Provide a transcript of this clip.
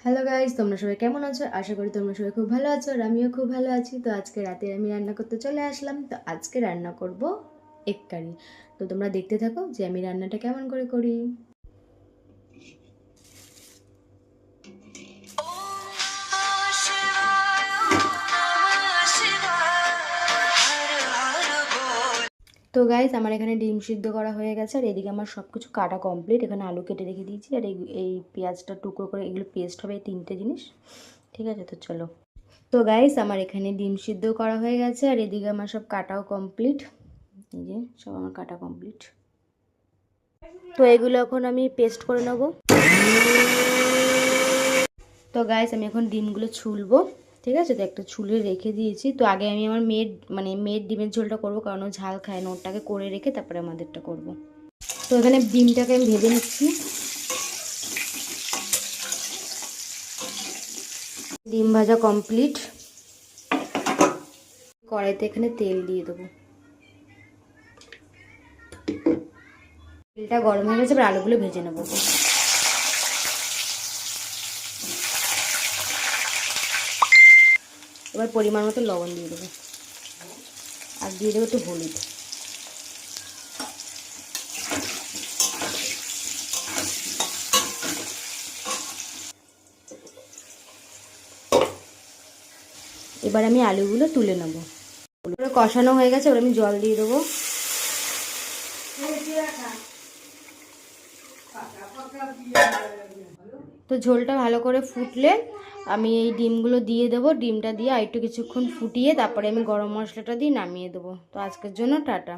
Hello guys, তোমরা সবাই কেমন আছো? আশা করি তোমরা সবাই খুব ভালো আছো আর আমিও খুব ভালো আছি। তো আজকে রাতে আমি রান্না করতে চলে আসলাম। তো আজকে রান্না করব এগ কারি। তো তোমরা দেখতে থাকো যে আমি রান্নাটা কেমন করে করি। তো গাইস, আমার এখানে ডিম সিদ্ধ করা হয়ে গেছে আর এদিকে আমার সব কিছু কাটা কমপ্লিট। এখানে আলু কেটে রেখে দিয়েছি আর এই পেঁয়াজটা টুকরো করে, এগুলো পেস্ট হবে, এই তিনটে জিনিস। ঠিক আছে, তো চলো। তো গাইস, আমার এখানে ডিম সিদ্ধ করা হয়ে গেছে আর এদিকে আমার সব কাটাও কমপ্লিট। এই যে সব আমার কাটা কমপ্লিট। তো এগুলো এখন আমি পেস্ট করে নেব। তো গাইস, আমি এখন ডিমগুলো ছুলবো। ঠিক আছে, তো একটা ছুলে রেখে দিয়েছি। তো আগে আমি আমার মেয়ের ডিমের ঝোলটা করবো, কারণ ও ঝাল খায় না। ওটাকে করে রেখে তারপরে আমাদেরটা করব। তো এখানে ডিমটাকে আমি ভেজে নিচ্ছি। ডিম ভাজা কমপ্লিট। কড়াইতে এখানে তেল দিয়ে দেবো। তেলটা গরম হয়ে গেছে, এবার আলুগুলো ভেজে নেবো। এবার পরিমাণ মতো লবণ দিয়ে দেবো আর দিয়ে দেবো একটু হলুদ। এবার আমি আলুগুলো তুলে নেব। কষানো হয়ে গেছে, এবার আমি জল দিয়ে দেবো। তো ঝোলটা ভালো করে ফুটলে আমি এই ডিমগুলো দিয়ে দেবো। ডিমটা দিয়ে আর একটু কিছুক্ষণ ফুটিয়ে তারপরে আমি গরম মশলাটা দিয়ে নামিয়ে দেবো। তো আজকের জন্য টাটা।